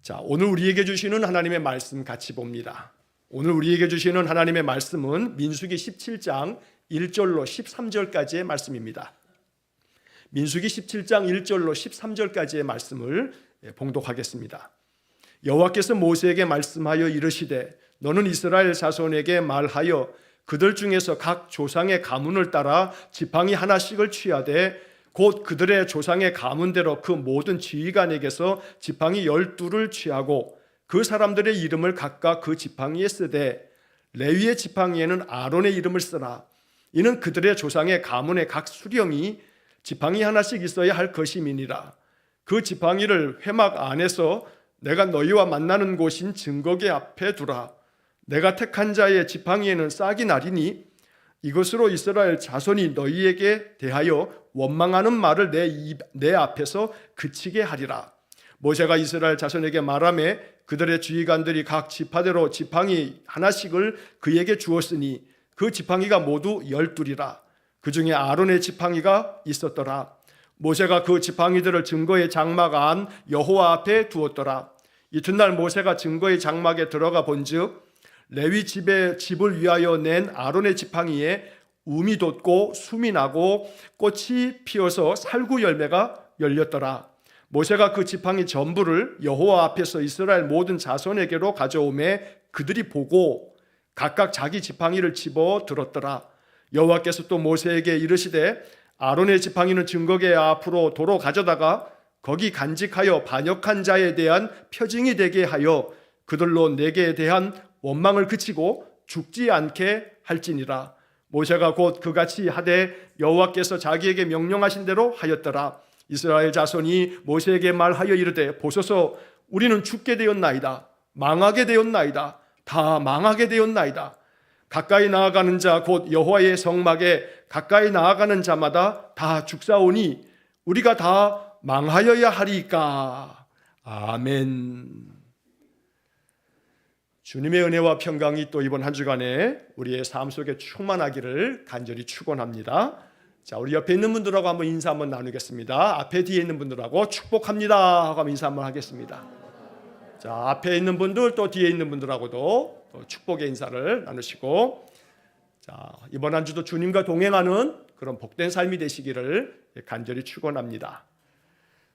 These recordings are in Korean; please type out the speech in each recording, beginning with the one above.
자, 오늘 우리에게 주시는 하나님의 말씀 같이 봅니다. 오늘 우리에게 주시는 하나님의 말씀은 민수기 17장 1절로 13절까지의 말씀입니다. 민수기 17장 1절로 13절까지의 말씀을 봉독하겠습니다. 여호와께서 모세에게 말씀하여 이르시되 너는 이스라엘 자손에게 말하여 그들 중에서 각 조상의 가문을 따라 지팡이 하나씩을 취하되 곧 그들의 조상의 가문대로 그 모든 지휘관에게서 지팡이 12를 취하고 그 사람들의 이름을 각각 그 지팡이에 쓰되 레위의 지팡이에는 아론의 이름을 쓰라. 이는 그들의 조상의 가문의 각 수령이 지팡이 하나씩 있어야 할 것임이니라. 그 지팡이를 회막 안에서 내가 너희와 만나는 곳인 증거궤 앞에 두라. 내가 택한 자의 지팡이에는 싹이 나리니 이것으로 이스라엘 자손이 너희에게 대하여 원망하는 말을 내 앞에서 그치게 하리라. 모세가 이스라엘 자손에게 말하매 그들의 지휘관들이 각 지파대로 지팡이 하나씩을 그에게 주었으니 그 지팡이가 모두 12이라. 그 중에 아론의 지팡이가 있었더라. 모세가 그 지팡이들을 증거의 장막 안 여호와 앞에 두었더라. 이튿날 모세가 증거의 장막에 들어가 본즉 레위 집을 위하여 낸 아론의 지팡이에 움이 돋고 숨이 나고 꽃이 피어서 살구 열매가 열렸더라. 모세가 그 지팡이 전부를 여호와 앞에서 이스라엘 모든 자손에게로 가져오매 그들이 보고 각각 자기 지팡이를 집어 들었더라. 여호와께서 또 모세에게 이르시되 아론의 지팡이는 증거궤 앞으로 도로 가져다가 거기 간직하여 반역한 자에 대한 표징이 되게 하여 그들로 내게 대한 원망을 그치고 죽지 않게 할지니라. 모세가 곧 그같이 하되 여호와께서 자기에게 명령하신 대로 하였더라. 이스라엘 자손이 모세에게 말하여 이르되 보소서 우리는 죽게 되었나이다. 망하게 되었나이다. 다 망하게 되었나이다. 가까이 나아가는 자 곧 여호와의 성막에 가까이 나아가는 자마다 다 죽사오니 우리가 다 망하여야 하리까. 아멘. 주님의 은혜와 평강이 또 이번 한 주간에 우리의 삶 속에 충만하기를 간절히 축원합니다. 자, 우리 옆에 있는 분들하고 한번 인사 한번 나누겠습니다. 앞에 뒤에 있는 분들하고 축복합니다 하고 한번 인사 한번 하겠습니다. 자, 앞에 있는 분들 또 뒤에 있는 분들하고도 또 축복의 인사를 나누시고, 자, 이번 한 주도 주님과 동행하는 그런 복된 삶이 되시기를 간절히 축원합니다.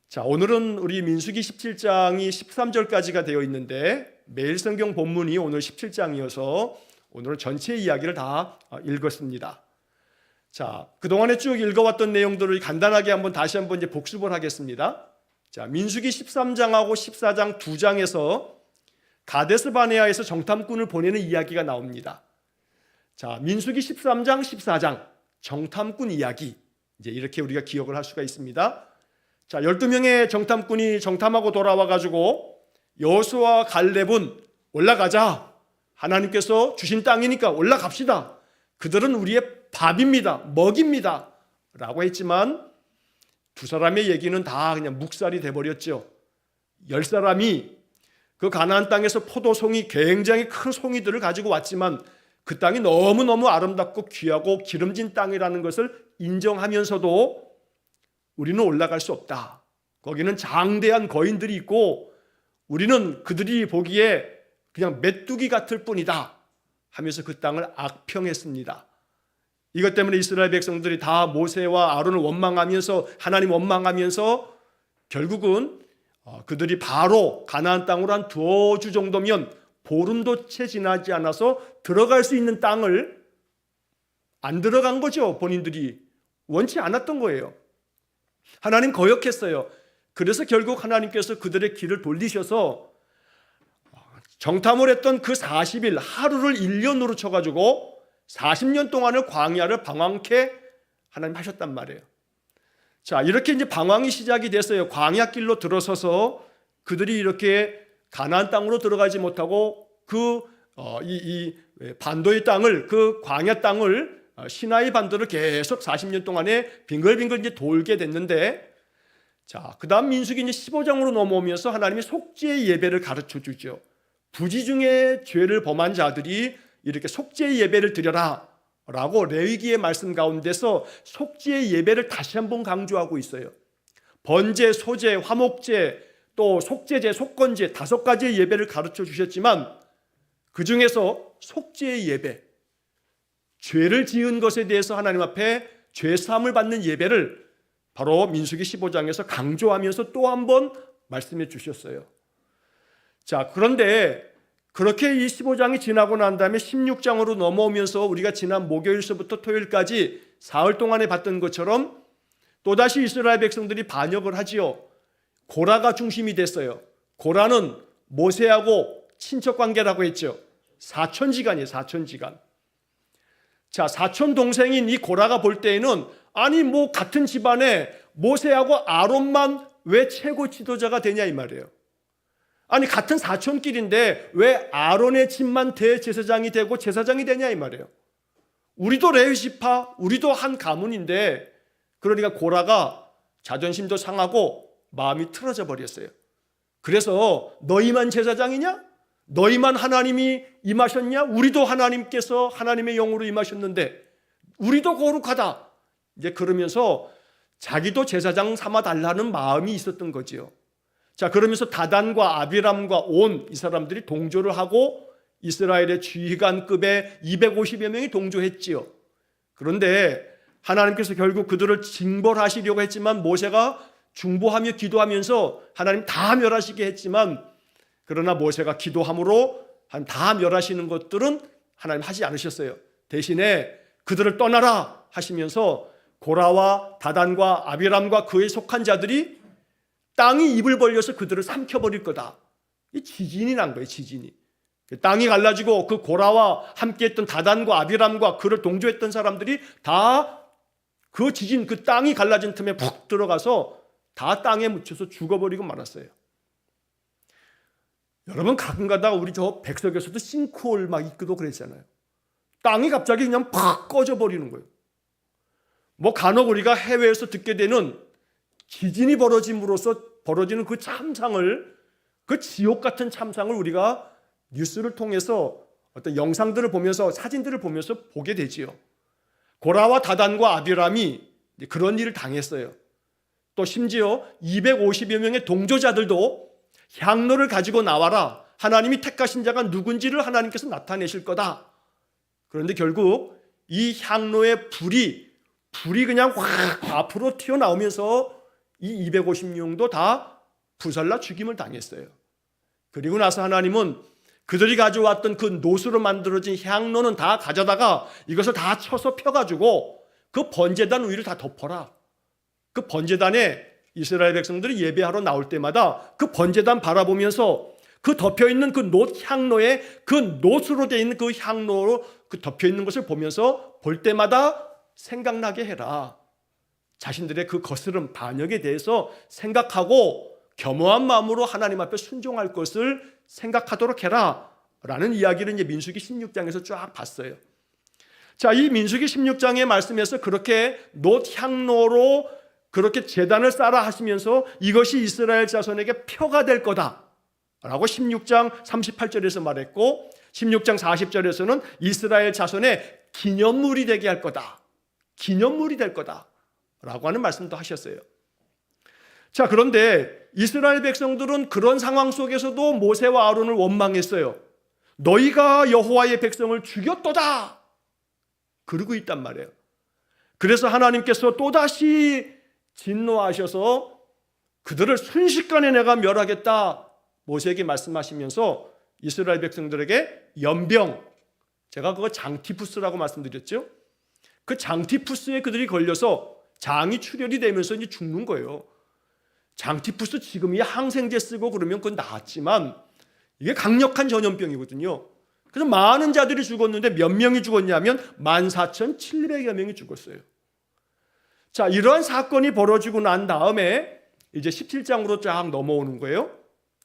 자, 오늘은 우리 민수기 17장이 13절까지가 되어 있는데 매일 성경 본문이 오늘 17장이어서 오늘은 전체 이야기를 다 읽었습니다. 자, 그동안에 쭉 읽어왔던 내용들을 간단하게 다시 한번 이제 복습을 하겠습니다. 자, 민수기 13장하고 14장 두 장에서 가데스 바네아에서 정탐꾼을 보내는 이야기가 나옵니다. 자, 민수기 13장, 14장 정탐꾼 이야기, 이제 이렇게 우리가 기억을 할 수가 있습니다. 자, 12명의 정탐꾼이 정탐하고 돌아와가지고 여호수아와 갈렙은 올라가자. 하나님께서 주신 땅이니까 올라갑시다. 그들은 우리의 밥입니다. 먹입니다. 라고 했지만 두 사람의 얘기는 다 그냥 묵살이 돼버렸죠. 10사람이 그 가나안 땅에서 포도송이 굉장히 큰 송이들을 가지고 왔지만 그 땅이 너무너무 아름답고 귀하고 기름진 땅이라는 것을 인정하면서도 우리는 올라갈 수 없다. 거기는 장대한 거인들이 있고 우리는 그들이 보기에 그냥 메뚜기 같을 뿐이다 하면서 그 땅을 악평했습니다. 이것 때문에 이스라엘 백성들이 다 모세와 아론을 원망하면서 하나님 원망하면서 결국은 그들이 바로 가나안 땅으로 한 2주 정도면 보름도 채 지나지 않아서 들어갈 수 있는 땅을 안 들어간 거죠. 본인들이 원치 않았던 거예요. 하나님 거역했어요. 그래서 결국 하나님께서 그들의 길을 돌리셔서 정탐을 했던 그 40일 하루를 1년으로 쳐가지고 40년 동안을 광야를 방황케 하나님 하셨단 말이에요. 자, 이렇게 이제 방황이 시작이 됐어요. 광야길로 들어서서 그들이 이렇게 가나안 땅으로 들어가지 못하고 이 반도의 땅을, 그 광야 땅을, 시나이 반도를 계속 40년 동안에 빙글빙글 이제 돌게 됐는데, 자, 그 다음 민수기 이제 15장으로 넘어오면서 하나님이 속죄의 예배를 가르쳐 주죠. 부지 중에 죄를 범한 자들이 이렇게 속죄의 예배를 드려라 라고 레위기의 말씀 가운데서 속죄의 예배를 다시 한번 강조하고 있어요. 번제, 소제, 화목제, 또 속죄제, 속건제 5가지의 예배를 가르쳐 주셨지만 그 중에서 속죄의 예배, 죄를 지은 것에 대해서 하나님 앞에 죄 사함을 받는 예배를 바로 민수기 15장에서 강조하면서 또 한 번 말씀해 주셨어요. 자, 그런데 그렇게 이 15장이 지나고 난 다음에 16장으로 넘어오면서 우리가 지난 목요일서부터 토요일까지 사흘 동안에 봤던 것처럼 또다시 이스라엘 백성들이 반역을 하지요. 고라가 중심이 됐어요. 고라는 모세하고 친척 관계라고 했죠. 사촌지간이에요. 사촌지간. 자, 사촌 동생인 이 고라가 볼 때에는 아니 뭐 같은 집안에 모세하고 아론만 왜 최고 지도자가 되냐 이 말이에요. 아니 같은 사촌끼리인데 왜 아론의 집만 대제사장이 되고 제사장이 되냐 이 말이에요. 우리도 레위지파, 우리도 한 가문인데, 그러니까 고라가 자존심도 상하고 마음이 틀어져 버렸어요. 그래서 너희만 제사장이냐? 너희만 하나님이 임하셨냐? 우리도 하나님께서 하나님의 영으로 임하셨는데 우리도 거룩하다. 이제 그러면서 자기도 제사장 삼아 달라는 마음이 있었던 거지요. 자, 그러면서 다단과 아비람과 온 이 사람들이 동조를 하고 이스라엘의 지휘관급의 250여 명이 동조했지요. 그런데 하나님께서 결국 그들을 징벌하시려고 했지만 모세가 중보하며 기도하면서 하나님 다 멸하시게 했지만, 그러나 모세가 기도함으로 다 멸하시는 것들은 하나님 하지 않으셨어요. 대신에 그들을 떠나라 하시면서 고라와 다단과 아비람과 그에 속한 자들이 땅이 입을 벌려서 그들을 삼켜버릴 거다. 이 지진이 난 거예요. 지진이. 땅이 갈라지고 그 고라와 함께했던 다단과 아비람과 그를 동조했던 사람들이 다 그 지진, 그 땅이 갈라진 틈에 푹 들어가서 다 땅에 묻혀서 죽어버리고 말았어요. 여러분 가끔가다 우리 저 백석에서도 싱크홀 막 있기도 그랬잖아요. 땅이 갑자기 그냥 팍 꺼져버리는 거예요. 뭐 간혹 우리가 해외에서 듣게 되는 지진이 벌어짐으로써 벌어지는 그 참상을, 그 지옥 같은 참상을 우리가 뉴스를 통해서 어떤 영상들을 보면서 사진들을 보면서 보게 되지요. 고라와 다단과 아비람이 그런 일을 당했어요. 또 심지어 250여 명의 동조자들도 향로를 가지고 나와라. 하나님이 택하신 자가 누군지를 하나님께서 나타내실 거다. 그런데 결국 이 향로의 불이 그냥 확 앞으로 튀어나오면서 이 250명도 다 부살나 죽임을 당했어요. 그리고 나서 하나님은 그들이 가져왔던 그 노수로 만들어진 향로는 다 가져다가 이것을 다 쳐서 펴가지고 그 번제단 위를 다 덮어라. 그 번제단에 이스라엘 백성들이 예배하러 나올 때마다 그 번제단 바라보면서 그 덮여있는 그 향로에 그 노수로 되어 있는 그 향로로 그 덮여있는 것을 보면서 볼 때마다 생각나게 해라. 자신들의 그 거스름 반역에 대해서 생각하고 겸허한 마음으로 하나님 앞에 순종할 것을 생각하도록 해라 라는 이야기를 이제 민수기 16장에서 쫙 봤어요. 자, 이 민수기 16장의 말씀에서 그렇게 향로로 그렇게 제단을 쌓아 하시면서 이것이 이스라엘 자손에게 표가 될 거다 라고 16장 38절에서 말했고, 16장 40절에서는 이스라엘 자손의 기념물이 되게 할 거다, 기념물이 될 거다 라고 하는 말씀도 하셨어요. 자, 그런데 이스라엘 백성들은 그런 상황 속에서도 모세와 아론을 원망했어요. 너희가 여호와의 백성을 죽였도다 그러고 있단 말이에요. 그래서 하나님께서 또다시 진노하셔서 그들을 순식간에 내가 멸하겠다 모세에게 말씀하시면서 이스라엘 백성들에게 연병, 제가 그거 장티푸스라고 말씀드렸죠. 그 장티푸스에 그들이 걸려서 장이 출혈이 되면서 이제 죽는 거예요. 장티푸스 지금 이 항생제 쓰고 그러면 그건 나았지만 이게 강력한 전염병이거든요. 그래서 많은 자들이 죽었는데 몇 명이 죽었냐면 14,700여 명이 죽었어요. 자, 이러한 사건이 벌어지고 난 다음에 이제 17장으로 쫙 넘어오는 거예요.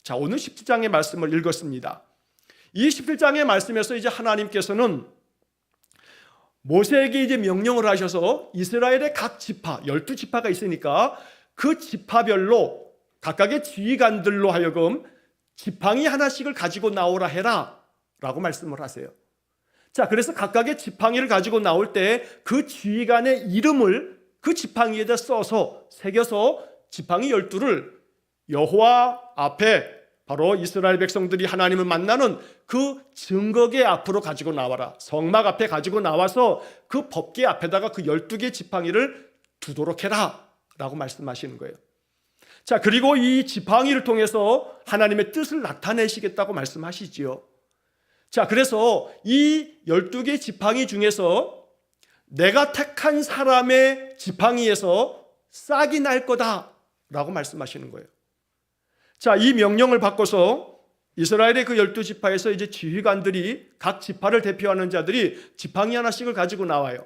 자, 오늘 17장의 말씀을 읽었습니다. 이 17장의 말씀에서 이제 하나님께서는 모세에게 이제 명령을 하셔서 이스라엘의 각 지파, 12지파가 있으니까 그 지파별로 각각의 지휘관들로 하여금 지팡이 하나씩을 가지고 나오라 해라 라고 말씀을 하세요. 자, 그래서 각각의 지팡이를 가지고 나올 때 그 지휘관의 이름을 그 지팡이에다 써서 새겨서 지팡이 12를 여호와 앞에 바로 이스라엘 백성들이 하나님을 만나는 그 증거계 앞으로 가지고 나와라. 성막 앞에 가지고 나와서 그 법궤 앞에다가 그 12개 지팡이를 두도록 해라 라고 말씀하시는 거예요. 자, 그리고 이 지팡이를 통해서 하나님의 뜻을 나타내시겠다고 말씀하시지요. 자, 그래서 이 12개 지팡이 중에서 내가 택한 사람의 지팡이에서 싹이 날 거다 라고 말씀하시는 거예요. 자, 이 명령을 바꿔서 이스라엘의 그 12지파에서 이제 지휘관들이 각 지파를 대표하는 자들이 지팡이 하나씩을 가지고 나와요.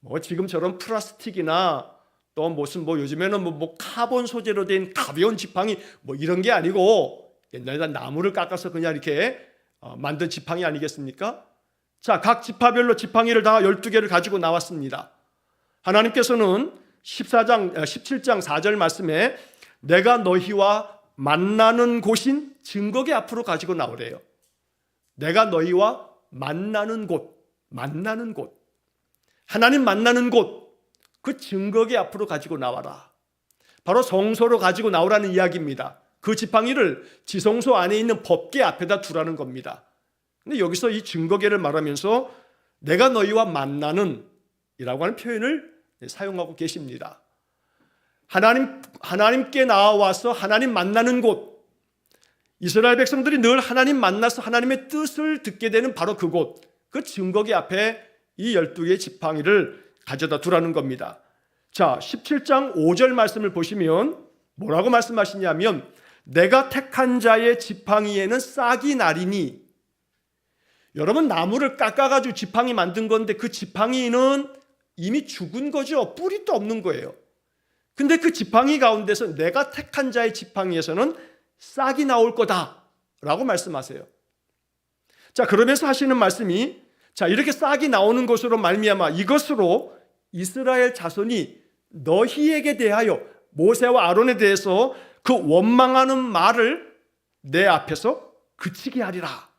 뭐 지금처럼 플라스틱이나 또 무슨 요즘에는 카본 소재로 된 가벼운 지팡이 이런 게 아니고 옛날에 나무를 깎아서 그냥 이렇게 만든 지팡이 아니겠습니까? 자, 각 지파별로 지팡이를 다 12개를 가지고 나왔습니다. 하나님께서는 17장 4절 말씀에 내가 너희와 만나는 곳인 증거궤 앞으로 가지고 나오래요. 내가 너희와 만나는 곳, 하나님 만나는 곳, 그 증거궤 앞으로 가지고 나와라. 바로 성소로 가지고 나오라는 이야기입니다. 그 지팡이를 지성소 안에 있는 법궤 앞에다 두라는 겁니다. 근데 여기서 이 증거궤를 말하면서 내가 너희와 만나는 이라고 하는 표현을 사용하고 계십니다. 하나님께 나와서 하나님 만나는 곳, 이스라엘 백성들이 늘 하나님 만나서 하나님의 뜻을 듣게 되는 바로 그곳, 그 증거궤 앞에 이 12개의 지팡이를 가져다 두라는 겁니다. 자, 17장 5절 말씀을 보시면 뭐라고 말씀하시냐면 내가 택한 자의 지팡이에는 싹이 나리니, 여러분 나무를 깎아가지고 지팡이 만든 건데 그 지팡이는 이미 죽은 거죠. 뿌리도 없는 거예요. 근데 그 지팡이 가운데서 내가 택한 자의 지팡이에서는 싹이 나올 거다 라고 말씀하세요. 자, 그러면서 하시는 말씀이, 자, 이렇게 싹이 나오는 것으로 말미암아 이것으로 이스라엘 자손이 너희에게 대하여, 모세와 아론에 대해서 그 원망하는 말을 내 앞에서 그치게 하리라.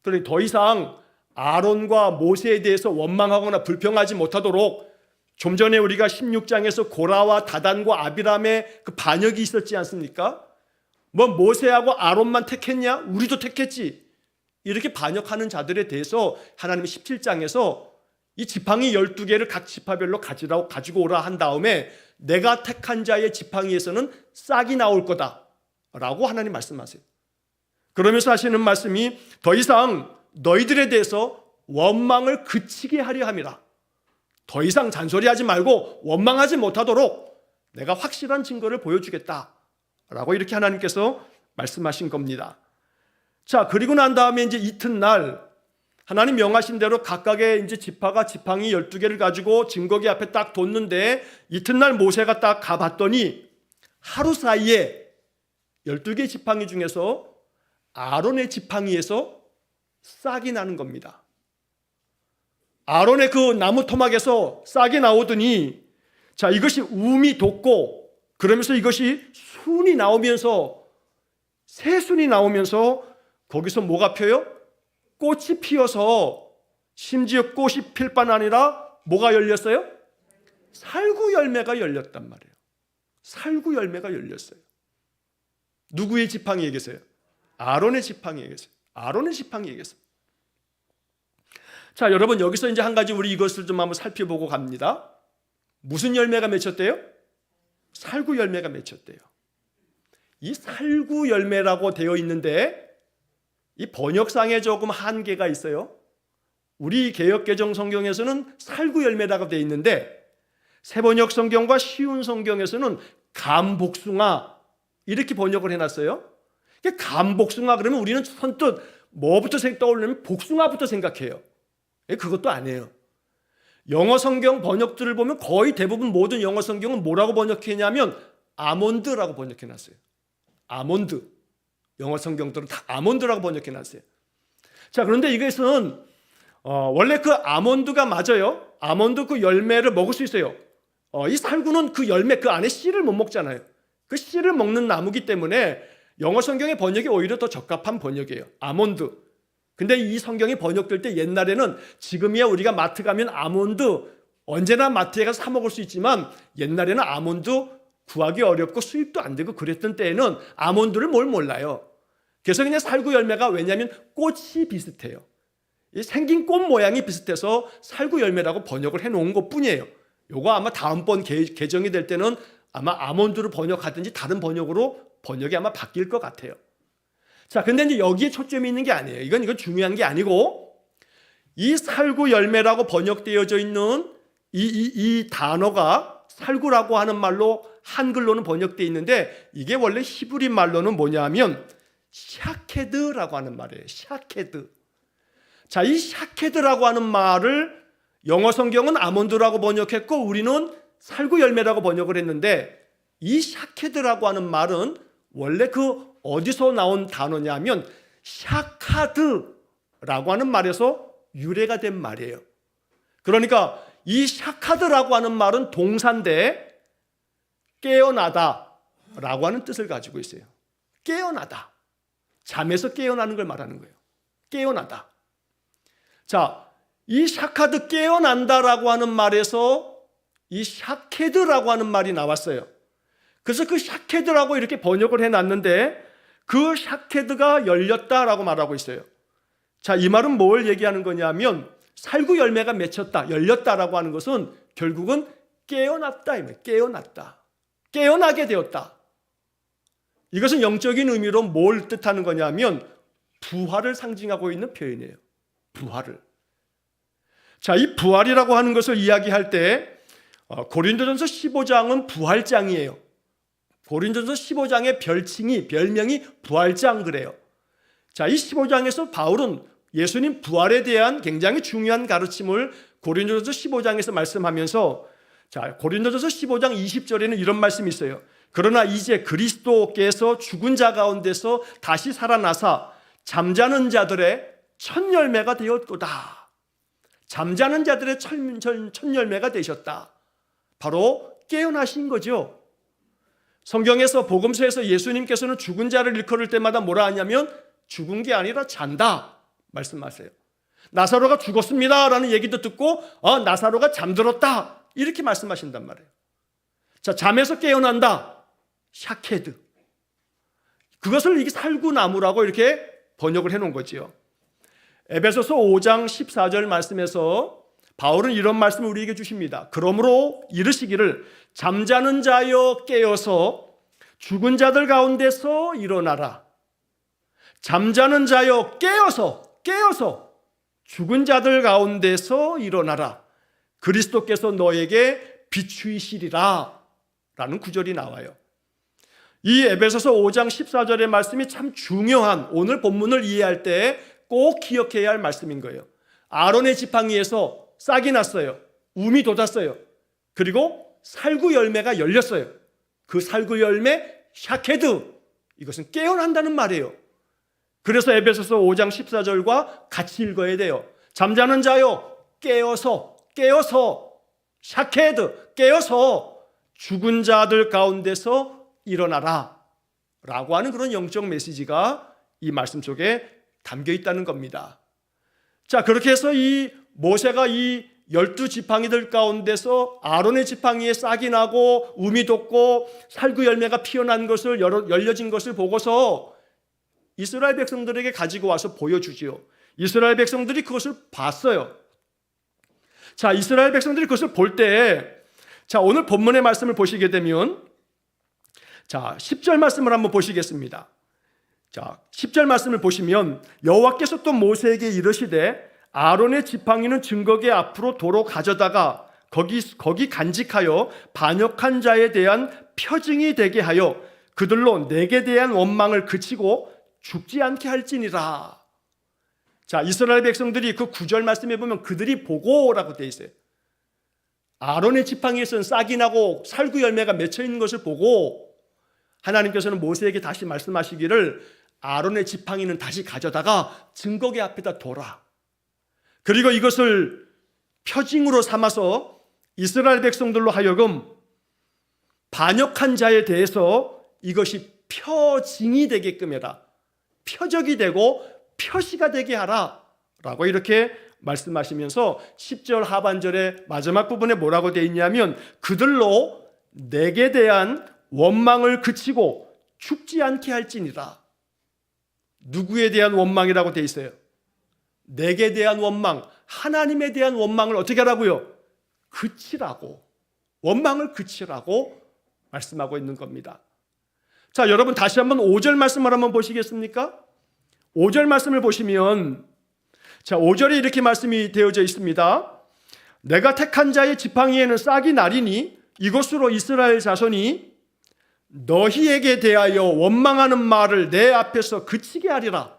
그러니 더 이상 아론과 모세에 대해서 원망하거나 불평하지 못하도록, 좀 전에 우리가 16장에서 고라와 다단과 아비람의 그 반역이 있었지 않습니까? 모세하고 아론만 택했냐? 우리도 택했지. 이렇게 반역하는 자들에 대해서 하나님이 17장에서 이 지팡이 12개를 각 지파별로 가지고 오라 한 다음에 내가 택한 자의 지팡이에서는 싹이 나올 거다 라고 하나님 말씀하세요. 그러면서 하시는 말씀이 더 이상 너희들에 대해서 원망을 그치게 하려 함이라. 더 이상 잔소리하지 말고 원망하지 못하도록 내가 확실한 증거를 보여주겠다 라고 이렇게 하나님께서 말씀하신 겁니다. 자, 그리고 난 다음에 이제 이튿날 하나님 명하신 대로 각각의 이제 지파가 지팡이 12개를 가지고 증거궤 앞에 딱 뒀는데, 이튿날 모세가 딱 가봤더니 하루 사이에 12개 지팡이 중에서 아론의 지팡이에서 싹이 나는 겁니다. 아론의 그 나무 토막에서 싹이 나오더니, 자, 이것이 움이 돋고, 그러면서 이것이 순이 나오면서, 새순이 나오면서 거기서 뭐가 펴요? 꽃이 피어서, 심지어 꽃이 필 뿐 아니라 뭐가 열렸어요? 살구 열매가 열렸단 말이에요. 살구 열매가 열렸어요. 누구의 지팡이에게서요? 아론의 지팡이에게서요. 아론의 지팡이에게서. 자, 여러분 여기서 이제 한 가지 우리 이것을 좀 한번 살펴보고 갑니다. 무슨 열매가 맺혔대요? 살구 열매가 맺혔대요. 이 살구 열매라고 되어 있는데 이 번역상에 조금 한계가 있어요. 우리 개역개정 성경에서는 살구 열매라고 되어 있는데 새번역 성경과 쉬운 성경에서는 감복숭아 이렇게 번역을 해놨어요. 감복숭아 그러면 우리는 선뜻 뭐부터 떠오르냐면 복숭아부터 생각해요. 그것도 아니에요. 영어 성경 번역들을 보면 거의 대부분 모든 영어 성경은 뭐라고 번역했냐면 아몬드라고 번역해놨어요. 아몬드. 영어 성경들은 다 아몬드라고 번역해놨어요. 자, 그런데 이것은 원래 그 아몬드가 맞아요. 아몬드 그 열매를 먹을 수 있어요. 이 살구는 그 열매 그 안에 씨를 못 먹잖아요. 그 씨를 먹는 나무기 때문에 영어 성경의 번역이 오히려 더 적합한 번역이에요. 아몬드. 근데 이 성경이 번역될 때 옛날에는 지금이야 우리가 마트 가면 아몬드 언제나 마트에 가서 사 먹을 수 있지만 옛날에는 아몬드 구하기 어렵고 수입도 안 되고 그랬던 때에는 아몬드를 뭘 몰라요. 그래서 그냥 살구 열매가, 왜냐하면 꽃이 비슷해요. 생긴 꽃 모양이 비슷해서 살구 열매라고 번역을 해놓은 것 뿐이에요. 요거 아마 다음번 개정이 될 때는 아마 아몬드로 번역하든지 다른 번역으로 번역이 아마 바뀔 것 같아요. 자, 근데 이제 여기에 초점이 있는 게 아니에요. 이건 중요한 게 아니고, 이 살구 열매라고 번역되어져 있는 이 단어가 살구라고 하는 말로 한글로는 번역되어 있는데, 이게 원래 히브리 말로는 뭐냐면 샤케드라고 하는 말이에요. 샤케드. 자, 이 샤케드라고 하는 말을 영어 성경은 아몬드라고 번역했고 우리는 살구 열매라고 번역을 했는데, 이 샤케드라고 하는 말은 원래 그 어디서 나온 단어냐면 샤카드라고 하는 말에서 유래가 된 말이에요. 그러니까 이 샤카드라고 하는 말은 동사인데 깨어나다라고 하는 뜻을 가지고 있어요. 깨어나다. 잠에서 깨어나는 걸 말하는 거예요. 깨어나다. 자, 이 샤카드, 깨어난다라고 하는 말에서 이 샤케드라고 하는 말이 나왔어요. 그래서 그 샤케드라고 이렇게 번역을 해놨는데, 그 샤케드가 열렸다라고 말하고 있어요. 자, 이 말은 뭘 얘기하는 거냐면 살구 열매가 맺혔다, 열렸다라고 하는 것은 결국은 깨어났다, 깨어났다, 깨어나게 되었다. 이것은 영적인 의미로 뭘 뜻하는 거냐면 부활을 상징하고 있는 표현이에요. 부활을. 자, 이 부활이라고 하는 것을 이야기할 때 고린도전서 15장은 부활장이에요. 고린도전서 15장의 별명이 부활장 그래요. 자, 이 15장에서 바울은 예수님 부활에 대한 굉장히 중요한 가르침을 고린도전서 15장에서 말씀하면서, 자, 고린도전서 15장 20절에는 이런 말씀이 있어요. 그러나 이제 그리스도께서 죽은 자 가운데서 다시 살아나사 잠자는 자들의 첫 열매가 되었도다. 잠자는 자들의 첫 열매가 되셨다. 바로 깨어나신 거죠. 성경에서, 복음서에서 예수님께서는 죽은 자를 일컬을 때마다 뭐라 하냐면 죽은 게 아니라 잔다 말씀하세요. 나사로가 죽었습니다 라는 얘기도 듣고 나사로가 잠들었다 이렇게 말씀하신단 말이에요. 자, 잠에서 깨어난다, 샤케드. 그것을 이게 살구나무라고 이렇게 번역을 해놓은 거지요. 에베소서 5장 14절 말씀에서 바울은 이런 말씀을 우리에게 주십니다. 그러므로 이르시기를 잠자는 자여 깨어서 죽은 자들 가운데서 일어나라. 잠자는 자여 깨어서 죽은 자들 가운데서 일어나라. 그리스도께서 너에게 비추이시리라 라는 구절이 나와요. 이 에베소서 5장 14절의 말씀이 참 중요한, 오늘 본문을 이해할 때 꼭 기억해야 할 말씀인 거예요. 아론의 지팡이에서 싹이 났어요. 움이 돋았어요. 그리고 살구 열매가 열렸어요. 그 살구 열매 샤케드, 이것은 깨어난다는 말이에요. 그래서 에베소서 5장 14절과 같이 읽어야 돼요. 잠자는 자여 깨어서 샤케드, 깨어서 죽은 자들 가운데서 일어나라 라고 하는 그런 영적 메시지가 이 말씀 속에 담겨 있다는 겁니다. 자, 그렇게 해서 이 모세가 이 12지팡이들 가운데서 아론의 지팡이에 싹이 나고 움이 돋고 살구 열매가 피어난 것을, 열려진 것을 보고서 이스라엘 백성들에게 가지고 와서 보여주지요. 이스라엘 백성들이 그것을 봤어요. 자, 이스라엘 백성들이 그것을 볼 때, 자, 오늘 본문의 말씀을 보시게 되면, 자, 10절 말씀을 한번 보시겠습니다. 자, 10절 말씀을 보시면 여호와께서 또 모세에게 이르시되 아론의 지팡이는 증거계 앞으로 도로 가져다가 거기 간직하여 반역한 자에 대한 표징이 되게 하여 그들로 내게 대한 원망을 그치고 죽지 않게 할지니라. 자, 이스라엘 백성들이 그 9절 말씀에 보면 그들이 보고라고 되어 있어요. 아론의 지팡이에서는 싹이 나고 살구 열매가 맺혀 있는 것을 보고 하나님께서는 모세에게 다시 말씀하시기를 아론의 지팡이는 다시 가져다가 증거계 앞에다 둬라. 그리고 이것을 표징으로 삼아서 이스라엘 백성들로 하여금 반역한 자에 대해서 이것이 표징이 되게끔 해라. 표적이 되고 표시가 되게 하라 라고 이렇게 말씀하시면서 10절 하반절의 마지막 부분에 뭐라고 되어 있냐면 그들로 내게 대한 원망을 그치고 죽지 않게 할지니라. 누구에 대한 원망이라고 돼 있어요? 내게 대한 원망, 하나님에 대한 원망을 어떻게 하라고요? 그치라고. 원망을 그치라고 말씀하고 있는 겁니다. 자, 여러분 다시 한번 5절 말씀을 한번 보시겠습니까? 5절 말씀을 보시면, 자, 5절에 이렇게 말씀이 되어져 있습니다. 내가 택한 자의 지팡이에는 싹이 나리니 이것으로 이스라엘 자손이 너희에게 대하여 원망하는 말을 내 앞에서 그치게 하리라.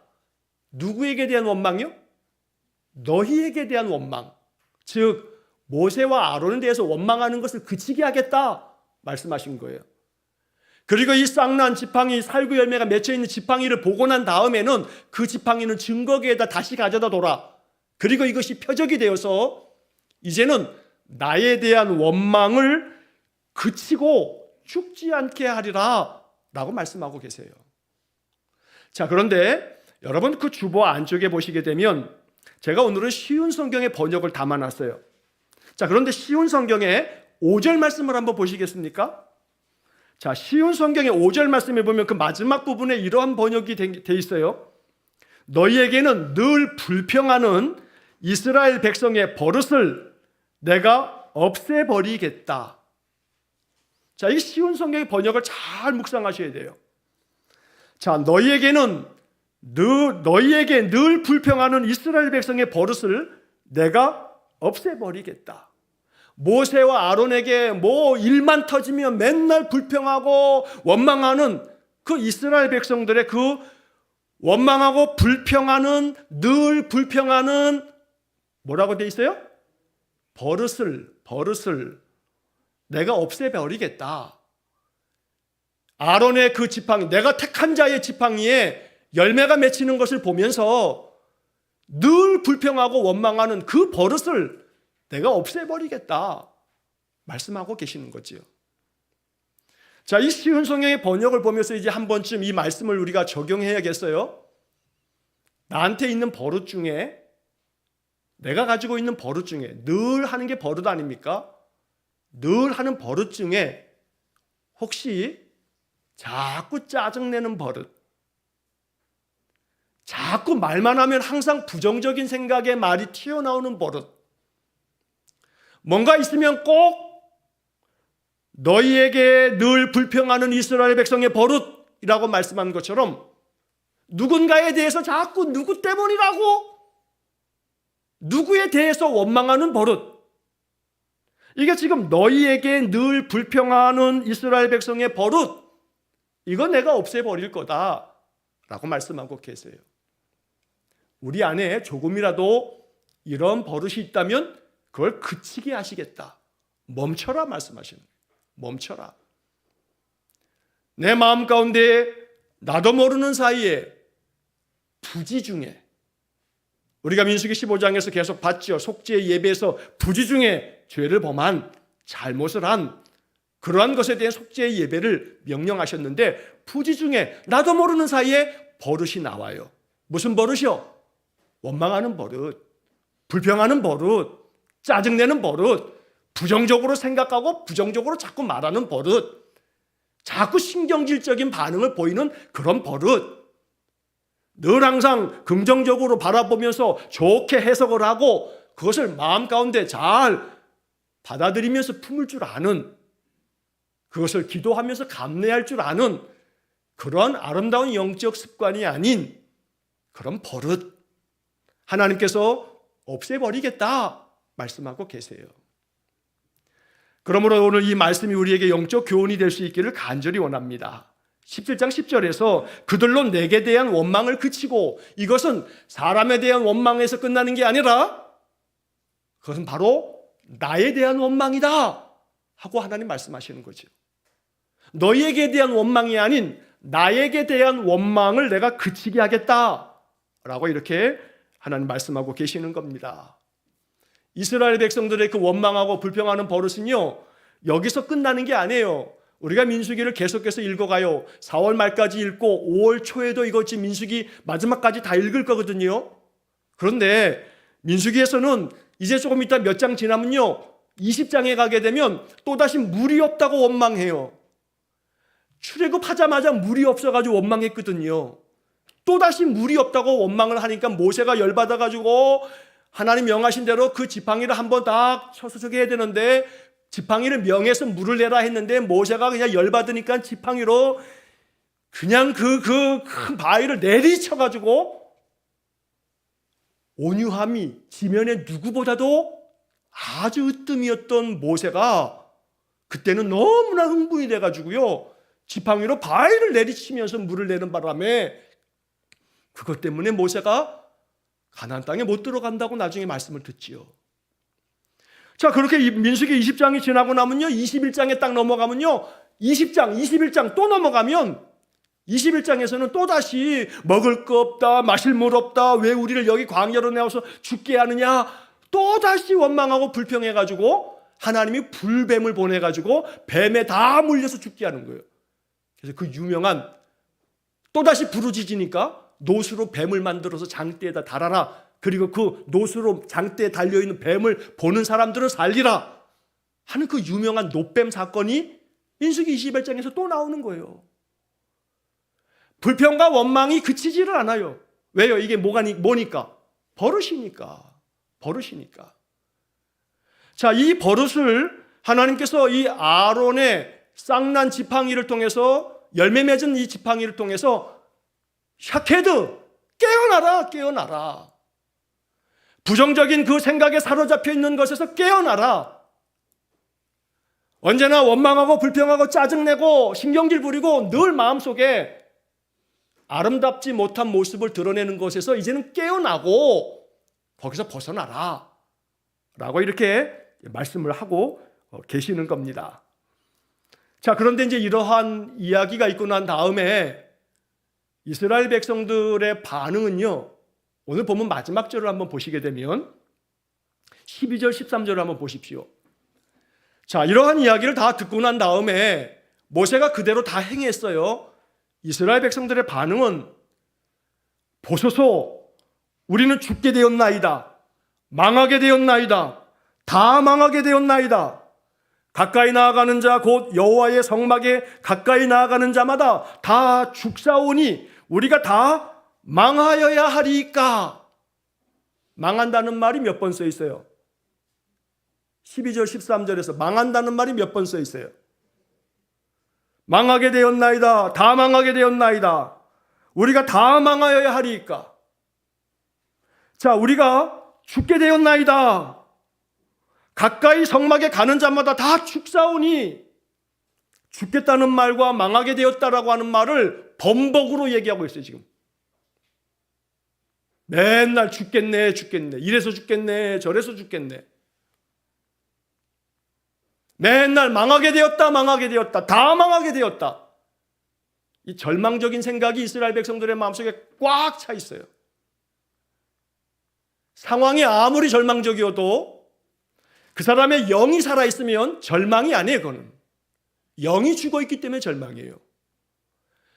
누구에게 대한 원망이요? 너희에게 대한 원망. 즉 모세와 아론에 대해서 원망하는 것을 그치게 하겠다 말씀하신 거예요. 그리고 이 싹난 지팡이, 살구 열매가 맺혀 있는 지팡이를 보고 난 다음에는 그 지팡이는 증거계에다 다시 가져다 둬라. 그리고 이것이 표적이 되어서 이제는 나에 대한 원망을 그치고 죽지 않게 하리라 라고 말씀하고 계세요. 자, 그런데 여러분 그 주보 안쪽에 보시게 되면 제가 오늘은 쉬운 성경의 번역을 담아놨어요. 자, 그런데 쉬운 성경의 5절 말씀을 한번 보시겠습니까? 자, 쉬운 성경의 5절 말씀에 보면 그 마지막 부분에 이러한 번역이 돼 있어요. 너희에게는 늘 불평하는 이스라엘 백성의 버릇을 내가 없애버리겠다. 자, 이 쉬운 성경의 번역을 잘 묵상하셔야 돼요. 자, 너희에게 늘 불평하는 이스라엘 백성의 버릇을 내가 없애버리겠다. 모세와 아론에게 뭐 일만 터지면 맨날 불평하고 원망하는 그 이스라엘 백성들의 그 원망하고 불평하는, 늘 불평하는 뭐라고 돼 있어요? 버릇을 내가 없애버리겠다. 아론의 그 지팡이, 내가 택한 자의 지팡이에 열매가 맺히는 것을 보면서 늘 불평하고 원망하는 그 버릇을 내가 없애버리겠다 말씀하고 계시는 거지요. 자, 이 쉬운 성경의 번역을 보면서 이제 한 번쯤 이 말씀을 우리가 적용해야겠어요. 나한테 있는 버릇 중에, 내가 가지고 있는 버릇 중에, 늘 하는 게 버릇 아닙니까? 늘 하는 버릇 중에 혹시 자꾸 짜증내는 버릇, 자꾸 말만 하면 항상 부정적인 생각에 말이 튀어나오는 버릇, 뭔가 있으면 꼭 너희에게 늘 불평하는 이스라엘 백성의 버릇이라고 말씀한 것처럼 누군가에 대해서 자꾸 누구 때문이라고 누구에 대해서 원망하는 버릇, 이게 지금 너희에게 늘 불평하는 이스라엘 백성의 버릇, 이거 내가 없애버릴 거다 라고 말씀하고 계세요. 우리 안에 조금이라도 이런 버릇이 있다면 그걸 그치게 하시겠다. 멈춰라 말씀하시는 거예요. 멈춰라. 내 마음 가운데 나도 모르는 사이에 부지 중에, 우리가 민수기 15장에서 계속 봤죠. 속죄 예배에서 부지 중에 죄를 범한, 잘못을 한 그러한 것에 대한 속죄 예배를 명령하셨는데, 부지 중에 나도 모르는 사이에 버릇이 나와요. 무슨 버릇이요? 원망하는 버릇, 불평하는 버릇, 짜증내는 버릇, 부정적으로 생각하고 부정적으로 자꾸 말하는 버릇, 자꾸 신경질적인 반응을 보이는 그런 버릇, 늘 항상 긍정적으로 바라보면서 좋게 해석을 하고 그것을 마음 가운데 잘 받아들이면서 품을 줄 아는, 그것을 기도하면서 감내할 줄 아는 그런 아름다운 영적 습관이 아닌 그런 버릇, 하나님께서 없애버리겠다 말씀하고 계세요. 그러므로 오늘 이 말씀이 우리에게 영적 교훈이 될 수 있기를 간절히 원합니다. 17장 10절에서 그들로 내게 대한 원망을 그치고, 이것은 사람에 대한 원망에서 끝나는 게 아니라 그것은 바로 나에 대한 원망이다 하고 하나님 말씀하시는 거죠. 너희에게 대한 원망이 아닌 나에게 대한 원망을 내가 그치게 하겠다라고 이렇게 하나님 말씀하고 계시는 겁니다. 이스라엘 백성들의 그 원망하고 불평하는 버릇은요, 여기서 끝나는 게 아니에요. 우리가 민수기를 계속해서 읽어가요. 4월 말까지 읽고 5월 초에도 이거 지금 민수기 마지막까지 다 읽을 거거든요. 그런데 민수기에서는 이제 조금 이따 몇 장 지나면요, 20장에 가게 되면 또다시 물이 없다고 원망해요. 출애굽하자마자 물이 없어가지고 원망했거든요. 또다시 물이 없다고 원망을 하니까 모세가 열받아가지고 하나님 명하신 대로 그 지팡이를 한번 딱 쳐서 저기 해야 되는데 지팡이를 명해서 물을 내라 했는데 모세가 그냥 열받으니까 지팡이로 그냥 그 큰 바위를 내리쳐가지고 온유함이 지면에 누구보다도 아주 으뜸이었던 모세가 그때는 너무나 흥분이 돼가지고요. 지팡이로 바위를 내리치면서 물을 내는 바람에 그것 때문에 모세가 가나안 땅에 못 들어간다고 나중에 말씀을 듣지요. 자, 그렇게 민수기 20장이 지나고 나면요, 21장에 딱 넘어가면요, 20장, 21장 또 넘어가면 21장에서는 또다시 먹을 거 없다, 마실 물 없다, 왜 우리를 여기 광야로 내어서 죽게 하느냐, 또다시 원망하고 불평해가지고 하나님이 불뱀을 보내가지고 뱀에 다 물려서 죽게 하는 거예요. 그래서 그 유명한 또다시 부르짖으니까 노수로 뱀을 만들어서 장대에다 달아라. 그리고 그 노수로 장대에 달려있는 뱀을 보는 사람들을 살리라 하는 그 유명한 노뱀 사건이 민수기 21장에서 또 나오는 거예요. 불평과 원망이 그치지를 않아요. 왜요? 이게 뭐니까? 버릇이니까. 자, 이 버릇을 하나님께서 이 아론의 쌍난 지팡이를 통해서 열매 맺은 이 지팡이를 통해서 샤케드 깨어나라. 부정적인 그 생각에 사로잡혀 있는 것에서 깨어나라. 언제나 원망하고 불평하고 짜증내고 신경질 부리고 늘 마음속에 아름답지 못한 모습을 드러내는 것에서 이제는 깨어나고 거기서 벗어나라 라고 이렇게 말씀을 하고 계시는 겁니다. 자, 그런데 이제 이러한 이야기가 있고 난 다음에 이스라엘 백성들의 반응은요, 오늘 보면 마지막 절을 한번 보시게 되면 12절 13절을 한번 보십시오. 자, 이러한 이야기를 다 듣고 난 다음에 모세가 그대로 다 행했어요. 이스라엘 백성들의 반응은 보소서, 우리는 죽게 되었나이다, 망하게 되었나이다, 다 망하게 되었나이다. 가까이 나아가는 자 곧 여호와의 성막에 가까이 나아가는 자마다 다 죽사오니 우리가 다 망하여야 하리까. 망한다는 말이 몇 번 써 있어요? 12절 13절에서 망한다는 말이 몇 번 써 있어요? 망하게 되었나이다, 다 망하게 되었나이다, 우리가 다 망하여야 하리까. 자, 우리가 죽게 되었나이다, 가까이 성막에 가는 자마다 다 죽사오니, 죽겠다는 말과 망하게 되었다라고 하는 말을 범벅으로 얘기하고 있어요. 지금 맨날 죽겠네, 이래서 죽겠네, 저래서 죽겠네, 맨날 망하게 되었다, 다 망하게 되었다. 이 절망적인 생각이 이스라엘 백성들의 마음속에 꽉 차 있어요. 상황이 아무리 절망적이어도 그 사람의 영이 살아있으면 절망이 아니에요. 그거는 영이 죽어있기 때문에 절망이에요.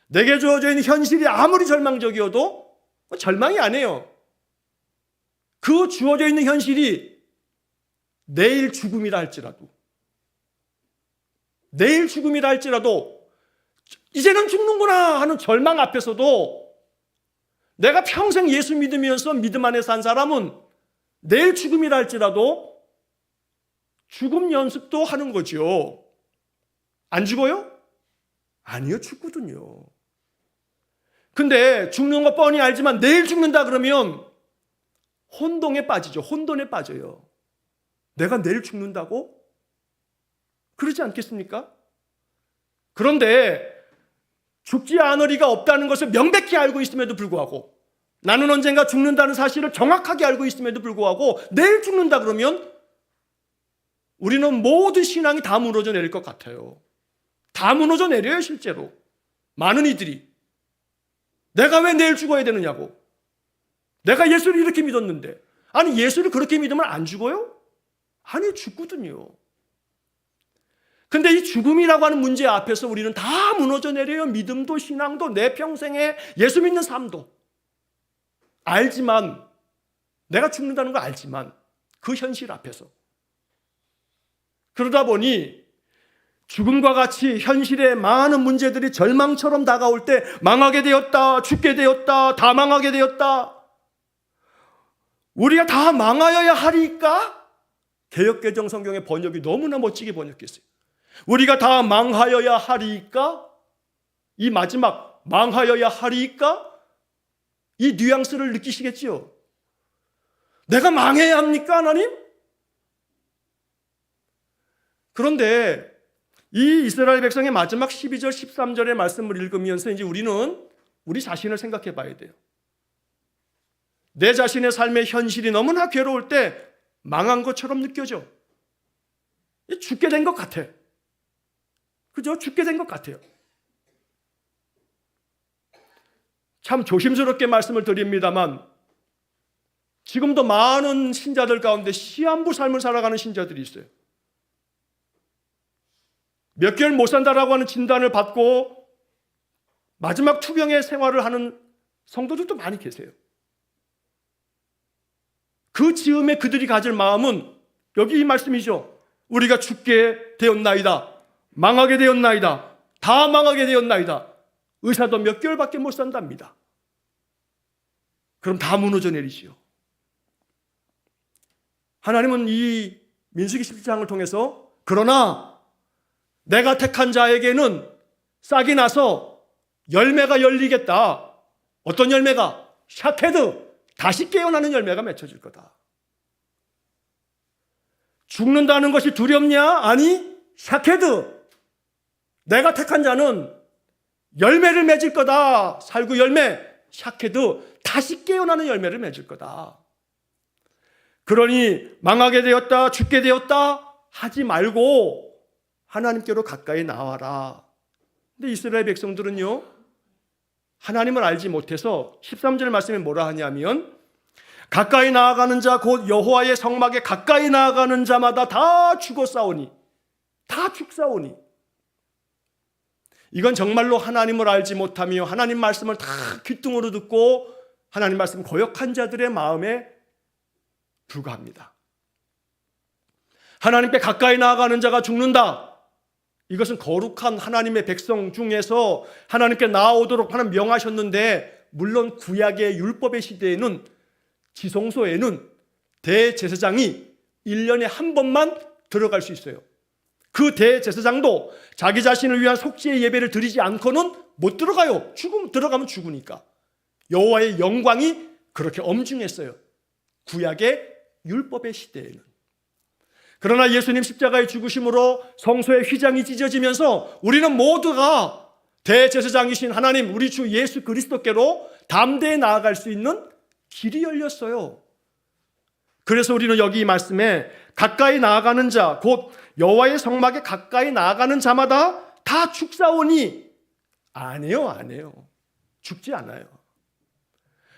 내게 주어져 있는 현실이 아무리 절망적이어도 절망이 아니에요. 그 주어져 있는 현실이 내일 죽음이라 할지라도 이제는 죽는구나 하는 절망 앞에서도 내가 평생 예수 믿으면서 믿음 안에 산 사람은 내일 죽음이라 할지라도 죽음 연습도 하는 거죠. 안 죽어요? 아니요, 죽거든요. 근데 죽는 거 뻔히 알지만 내일 죽는다 그러면 혼돈에 빠져요. 내가 내일 죽는다고? 그러지 않겠습니까? 그런데 죽지 않을 리가 없다는 것을 명백히 알고 있음에도 불구하고, 나는 언젠가 죽는다는 사실을 정확하게 알고 있음에도 불구하고 내일 죽는다 그러면 우리는 모든 신앙이 다 무너져 내릴 것 같아요. 다 무너져 내려요. 실제로 많은 이들이 내가 왜 내일 죽어야 되느냐고, 내가 예수를 이렇게 믿었는데. 아니, 예수를 그렇게 믿으면 안 죽어요? 아니, 죽거든요. 근데 이 죽음이라고 하는 문제 앞에서 우리는 다 무너져 내려요. 믿음도 신앙도 내 평생에 예수 믿는 삶도 알지만, 내가 죽는다는 걸 알지만 그 현실 앞에서, 그러다 보니 죽음과 같이 현실의 많은 문제들이 절망처럼 다가올 때 망하게 되었다, 죽게 되었다, 다 망하게 되었다. 우리가 다 망하여야 하리까? 개역개정 성경의 번역이 너무나 멋지게 번역했어요. 우리가 다 망하여야 하리까? 이 마지막 망하여야 하리까? 이 뉘앙스를 느끼시겠지요? 내가 망해야 합니까, 하나님? 그런데 이 이스라엘 백성의 마지막 12절, 13절의 말씀을 읽으면서 이제 우리는 우리 자신을 생각해 봐야 돼요. 내 자신의 삶의 현실이 너무나 괴로울 때 망한 것처럼 느껴져. 죽게 된 것 같아. 그죠? 죽게 된 것 같아요. 참 조심스럽게 말씀을 드립니다만 지금도 많은 신자들 가운데 시한부 삶을 살아가는 신자들이 있어요. 몇 개월 못 산다라고 하는 진단을 받고 마지막 투병의 생활을 하는 성도들도 많이 계세요. 그 즈음에 그들이 가질 마음은 여기 이 말씀이죠. 우리가 죽게 되었나이다. 망하게 되었나이다. 다 망하게 되었나이다. 의사도 몇 개월밖에 못 산답니다. 그럼 다 무너져 내리지요. 하나님은 이 민수기 17장을 통해서 그러나 내가 택한 자에게는 싹이 나서 열매가 열리겠다. 어떤 열매가? 샤케드, 다시 깨어나는 열매가 맺혀질 거다. 죽는다는 것이 두렵냐? 아니, 샤케드, 내가 택한 자는 열매를 맺을 거다. 살구 열매, 샤케드, 다시 깨어나는 열매를 맺을 거다. 그러니 망하게 되었다, 죽게 되었다 하지 말고 하나님께로 가까이 나와라. 근데 이스라엘 백성들은요, 하나님을 알지 못해서 13절 말씀에 뭐라 하냐면 가까이 나아가는 자 곧 여호와의 성막에 가까이 나아가는 자마다 다 죽어 싸우니, 다 죽사오니. 이건 정말로 하나님을 알지 못하며 하나님 말씀을 다 귓등으로 듣고 하나님 말씀 거역한 자들의 마음에 불과합니다. 하나님께 가까이 나아가는 자가 죽는다. 이것은 거룩한 하나님의 백성 중에서 하나님께 나아오도록 하나님 명하셨는데, 물론 구약의 율법의 시대에는 지성소에는 대제사장이 1년에 한 번만 들어갈 수 있어요. 그 대제사장도 자기 자신을 위한 속죄의 예배를 드리지 않고는 못 들어가요. 들어가면 죽으니까. 여호와의 영광이 그렇게 엄중했어요. 구약의 율법의 시대에는. 그러나 예수님 십자가의 죽으심으로 성소의 휘장이 찢어지면서 우리는 모두가 대제사장이신 하나님, 우리 주 예수 그리스도께로 담대히 나아갈 수 있는 길이 열렸어요. 그래서 우리는 여기 이 말씀에 가까이 나아가는 자, 곧 여호와의 성막에 가까이 나아가는 자마다 다 죽사오니, 안 해요. 죽지 않아요.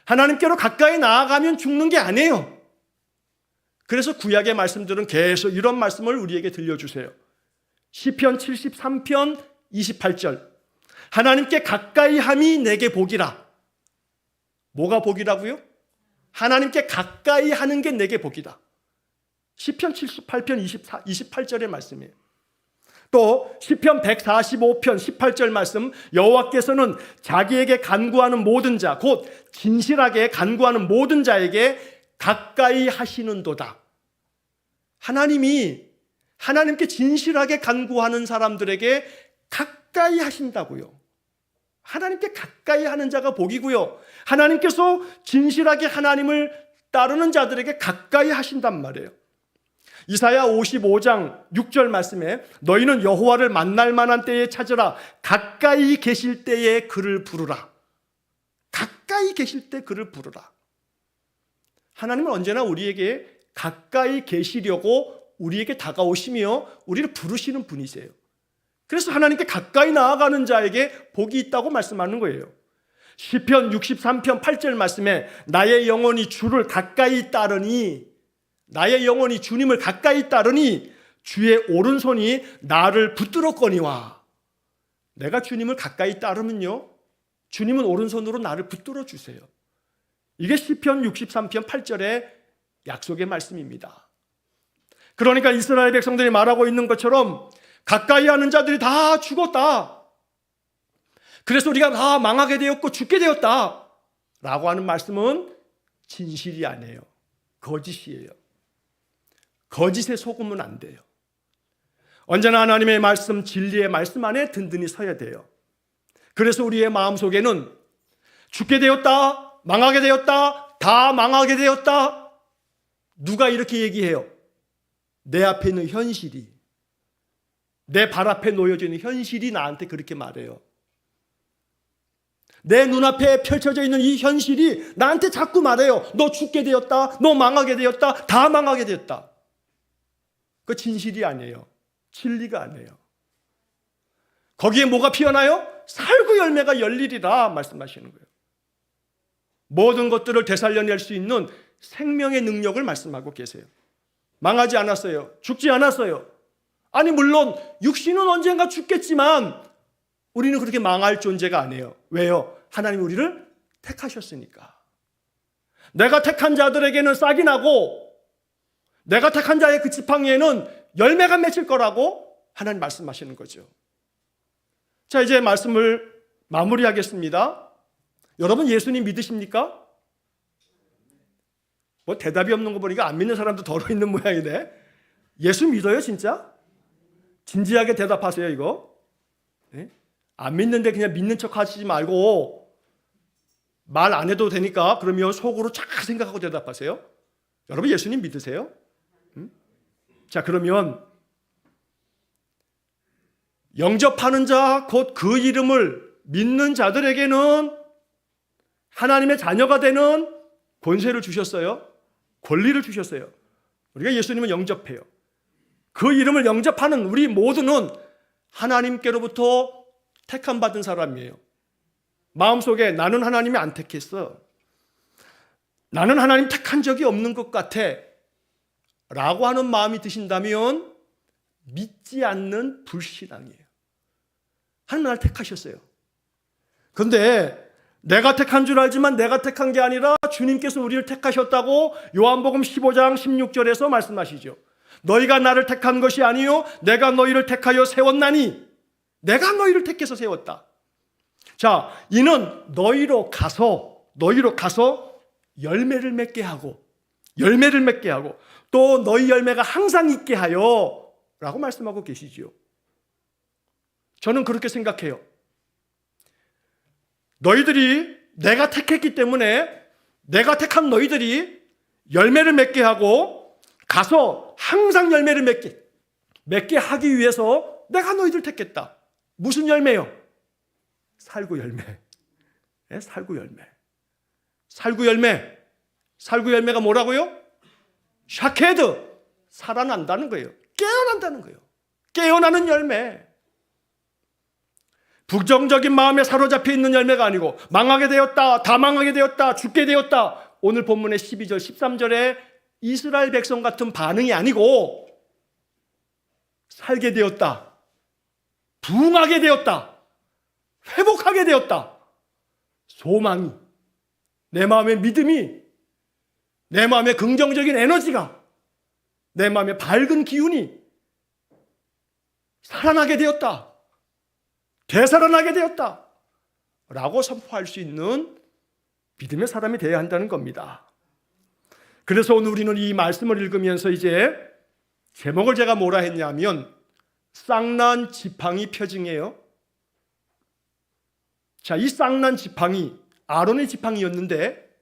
하나님께로 가까이 나아가면 죽는 게 아니에요. 그래서 구약의 말씀들은 계속 이런 말씀을 우리에게 들려주세요. 시편 73편 28절, 하나님께 가까이 함이 내게 복이라. 뭐가 복이라고요? 하나님께 가까이 하는 게 내게 복이다. 시편 78편 28절의 말씀이에요. 또 시편 145편 18절 말씀, 여호와께서는 자기에게 간구하는 모든 자, 곧 진실하게 간구하는 모든 자에게 가까이 하시는도다. 하나님이 하나님께 진실하게 간구하는 사람들에게 가까이 하신다고요. 하나님께 가까이 하는 자가 복이고요, 하나님께서 진실하게 하나님을 따르는 자들에게 가까이 하신단 말이에요. 이사야 55장 6절 말씀에 너희는 여호와를 만날 만한 때에 찾으라. 가까이 계실 때에 그를 부르라. 가까이 계실 때 그를 부르라. 하나님은 언제나 우리에게 가까이 계시려고 우리에게 다가오시며 우리를 부르시는 분이세요. 그래서 하나님께 가까이 나아가는 자에게 복이 있다고 말씀하는 거예요. 시편 63편 8절 말씀에 나의 영혼이 주를 가까이 따르니, 나의 영혼이 주님을 가까이 따르니 주의 오른손이 나를 붙들었거니와. 내가 주님을 가까이 따르면요, 주님은 오른손으로 나를 붙들어 주세요. 이게 시편 63편 8절의 약속의 말씀입니다. 그러니까 이스라엘 백성들이 말하고 있는 것처럼 가까이 하는 자들이 다 죽었다. 그래서 우리가 다 망하게 되었고 죽게 되었다. 라고 하는 말씀은 진실이 아니에요. 거짓이에요. 거짓에 속으면 안 돼요. 언제나 하나님의 말씀, 진리의 말씀 안에 든든히 서야 돼요. 그래서 우리의 마음속에는 죽게 되었다, 망하게 되었다, 다 망하게 되었다. 누가 이렇게 얘기해요? 내 앞에 있는 현실이, 내 발 앞에 놓여져 있는 현실이 나한테 그렇게 말해요. 내 눈앞에 펼쳐져 있는 이 현실이 나한테 자꾸 말해요. 너 죽게 되었다, 너 망하게 되었다, 다 망하게 되었다. 그 진실이 아니에요. 진리가 아니에요. 거기에 뭐가 피어나요? 살구 열매가 열리리라 말씀하시는 거예요. 모든 것들을 되살려낼 수 있는 생명의 능력을 말씀하고 계세요. 망하지 않았어요. 죽지 않았어요. 아니 물론 육신은 언젠가 죽겠지만 우리는 그렇게 망할 존재가 아니에요. 왜요? 하나님이 우리를 택하셨으니까. 내가 택한 자들에게는 싹이 나고 내가 택한 자의 그 지팡이에는 열매가 맺힐 거라고 하나님 말씀하시는 거죠. 자, 이제 말씀을 마무리하겠습니다. 여러분 예수님 믿으십니까? 뭐 대답이 없는 거 보니까 안 믿는 사람도 덜어 있는 모양이네. 예수 믿어요 진짜? 진지하게 대답하세요 이거. 네? 안 믿는데 그냥 믿는 척 하시지 말고 말 안 해도 되니까 그러면 속으로 쫙 생각하고 대답하세요. 여러분 예수님 믿으세요? 자, 그러면 영접하는 자 곧 그 이름을 믿는 자들에게는 하나님의 자녀가 되는 권세를 주셨어요. 권리를 주셨어요. 우리가 예수님을 영접해요. 그 이름을 영접하는 우리 모두는 하나님께로부터 택함 받은 사람이에요. 마음속에 나는 하나님이 안 택했어, 나는 하나님 택한 적이 없는 것 같아 라고 하는 마음이 드신다면 믿지 않는 불신앙이에요. 하나님 나를 택하셨어요. 그런데 내가 택한 줄 알지만 내가 택한 게 아니라 주님께서 우리를 택하셨다고 요한복음 15장 16절에서 말씀하시죠. 너희가 나를 택한 것이 아니요 내가 너희를 택하여 세웠나니, 내가 너희를 택해서 세웠다. 자, 이는 너희로 가서 열매를 맺게 하고 또 너희 열매가 항상 있게 하여 라고 말씀하고 계시지요. 저는 그렇게 생각해요. 너희들이 내가 택했기 때문에 내가 택한 너희들이 열매를 맺게 하고 가서 항상 열매를 맺게 하기 위해서 내가 너희들 택했다. 무슨 열매요? 살구 열매. 네, 살구 열매. 살구 열매가 뭐라고요? 샤케드. 살아난다는 거예요. 깨어난다는 거예요. 깨어나는 열매. 부정적인 마음에 사로잡혀 있는 열매가 아니고 망하게 되었다, 다 망하게 되었다, 죽게 되었다. 오늘 본문의 12절, 13절에 이스라엘 백성 같은 반응이 아니고 살게 되었다, 부흥하게 되었다, 회복하게 되었다. 소망이, 내 마음의 믿음이, 내 마음의 긍정적인 에너지가, 내 마음의 밝은 기운이 살아나게 되었다, 되살아나게 되었다 라고 선포할 수 있는 믿음의 사람이 되어야 한다는 겁니다. 그래서 오늘 우리는 이 말씀을 읽으면서 이제 제목을 제가 뭐라 했냐면 쌍난 지팡이 표징이에요. 자, 이 쌍난 지팡이 아론의 지팡이였는데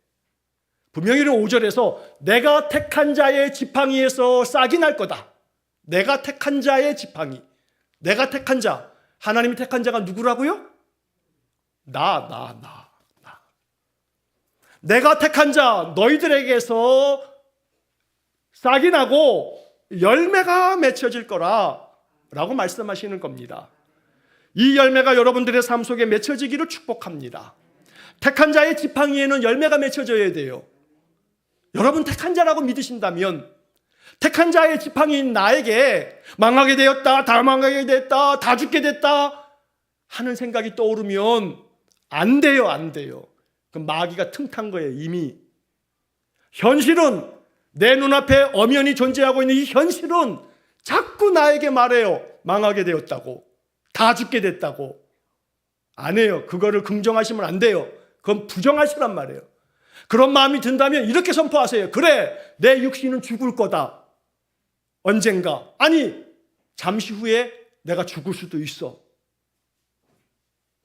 분명히 5절에서 내가 택한 자의 지팡이에서 싹이 날 거다. 내가 택한 자의 지팡이, 내가 택한 자, 하나님이 택한 자가 누구라고요? 나. 내가 택한 자 너희들에게서 싹이 나고 열매가 맺혀질 거라 라고 말씀하시는 겁니다. 이 열매가 여러분들의 삶 속에 맺혀지기를 축복합니다. 택한 자의 지팡이에는 열매가 맺혀져야 돼요. 여러분 택한 자라고 믿으신다면 택한 자의 지팡이인 나에게 망하게 되었다, 다 망하게 됐다, 다 죽게 됐다 하는 생각이 떠오르면 안 돼요. 그 마귀가 틈탄 거예요. 이미 현실은 내 눈앞에 엄연히 존재하고 있는 이 현실은 자꾸 나에게 말해요. 망하게 되었다고, 다 죽게 됐다고. 안 해요. 그거를 긍정하시면 안 돼요. 그건 부정하시란 말이에요. 그런 마음이 든다면 이렇게 선포하세요. 그래, 내 육신은 죽을 거다. 언젠가. 아니, 잠시 후에 내가 죽을 수도 있어.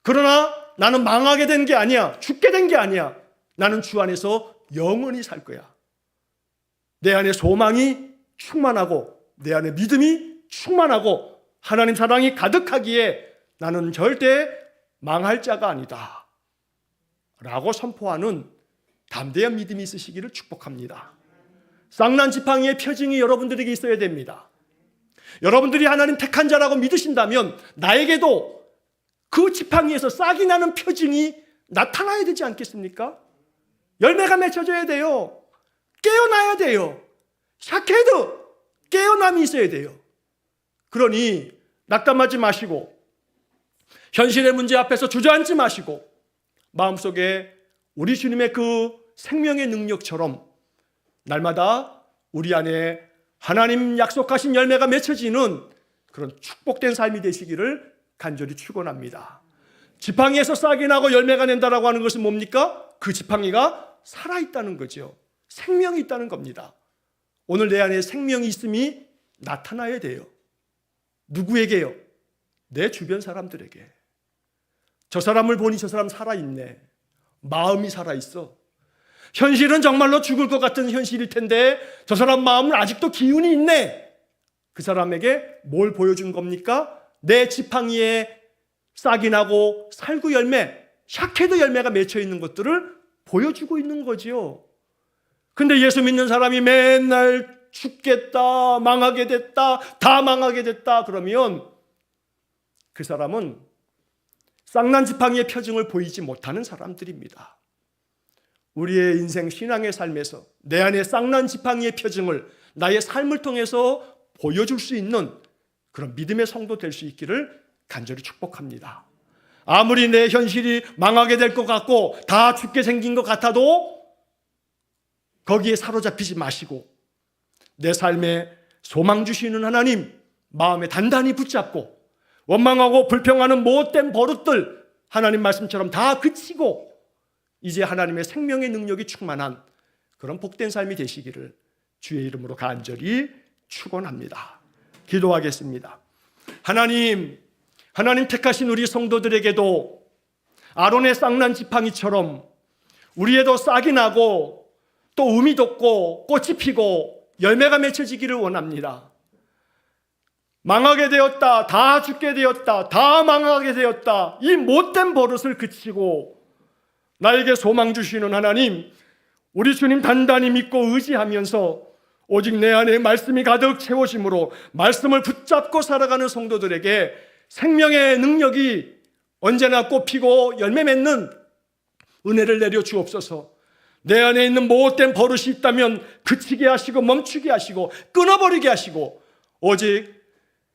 그러나 나는 망하게 된 게 아니야. 죽게 된 게 아니야. 나는 주 안에서 영원히 살 거야. 내 안에 소망이 충만하고 내 안에 믿음이 충만하고 하나님 사랑이 가득하기에 나는 절대 망할 자가 아니다 라고 선포하는 담대한 믿음이 있으시기를 축복합니다. 쌍난 지팡이의 표징이 여러분들에게 있어야 됩니다. 여러분들이 하나님 택한 자라고 믿으신다면 나에게도 그 지팡이에서 싹이 나는 표징이 나타나야 되지 않겠습니까? 열매가 맺혀져야 돼요. 깨어나야 돼요. 샤케드, 깨어남이 있어야 돼요. 그러니 낙담하지 마시고 현실의 문제 앞에서 주저앉지 마시고 마음속에 우리 주님의 그 생명의 능력처럼 날마다 우리 안에 하나님 약속하신 열매가 맺혀지는 그런 축복된 삶이 되시기를 간절히 축원합니다. 지팡이에서 싹이 나고 열매가 낸다라고 하는 것은 뭡니까? 그 지팡이가 살아있다는 거죠. 생명이 있다는 겁니다. 오늘 내 안에 생명이 있음이 나타나야 돼요. 누구에게요? 내 주변 사람들에게. 저 사람을 보니 저 사람 살아있네. 마음이 살아있어. 현실은 정말로 죽을 것 같은 현실일 텐데 저 사람 마음은 아직도 기운이 있네. 그 사람에게 뭘 보여준 겁니까? 내 지팡이에 싹이 나고 살구 열매, 샤케드 열매가 맺혀 있는 것들을 보여주고 있는 거지요. 근데 예수 믿는 사람이 맨날 죽겠다, 망하게 됐다, 다 망하게 됐다 그러면 그 사람은 쌍난 지팡이의 표징을 보이지 못하는 사람들입니다. 우리의 인생 신앙의 삶에서 내 안에 쌍난 지팡이의 표징을 나의 삶을 통해서 보여줄 수 있는 그런 믿음의 성도 될 수 있기를 간절히 축복합니다. 아무리 내 현실이 망하게 될 것 같고 다 죽게 생긴 것 같아도 거기에 사로잡히지 마시고 내 삶에 소망 주시는 하나님 마음에 단단히 붙잡고 원망하고 불평하는 못된 버릇들 하나님 말씀처럼 다 그치고 이제 하나님의 생명의 능력이 충만한 그런 복된 삶이 되시기를 주의 이름으로 간절히 축원합니다. 기도하겠습니다. 하나님 택하신 우리 성도들에게도 아론의 쌍난 지팡이처럼 우리에도 싹이 나고 또 음이 돋고 꽃이 피고 열매가 맺혀지기를 원합니다. 망하게 되었다, 다 죽게 되었다, 다 망하게 되었다, 이 못된 버릇을 그치고 나에게 소망 주시는 하나님, 우리 주님 단단히 믿고 의지하면서 오직 내 안에 말씀이 가득 채워짐으로 말씀을 붙잡고 살아가는 성도들에게 생명의 능력이 언제나 꽃피고 열매 맺는 은혜를 내려 주옵소서. 내 안에 있는 못된 버릇이 있다면 그치게 하시고 멈추게 하시고 끊어버리게 하시고 오직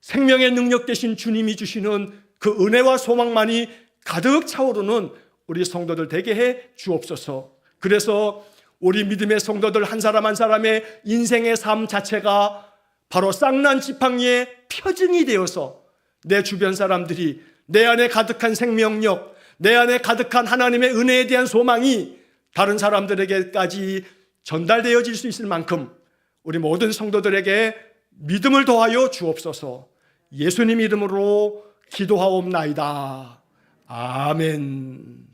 생명의 능력 되신 주님이 주시는 그 은혜와 소망만이 가득 차오르는 우리 성도들 되게 해 주옵소서. 그래서 우리 믿음의 성도들 한 사람 한 사람의 인생의 삶 자체가 바로 쌍난 지팡이의 표징이 되어서 내 주변 사람들이 내 안에 가득한 생명력, 내 안에 가득한 하나님의 은혜에 대한 소망이 다른 사람들에게까지 전달되어질 수 있을 만큼 우리 모든 성도들에게 믿음을 더하여 주옵소서. 예수님 이름으로 기도하옵나이다. 아멘.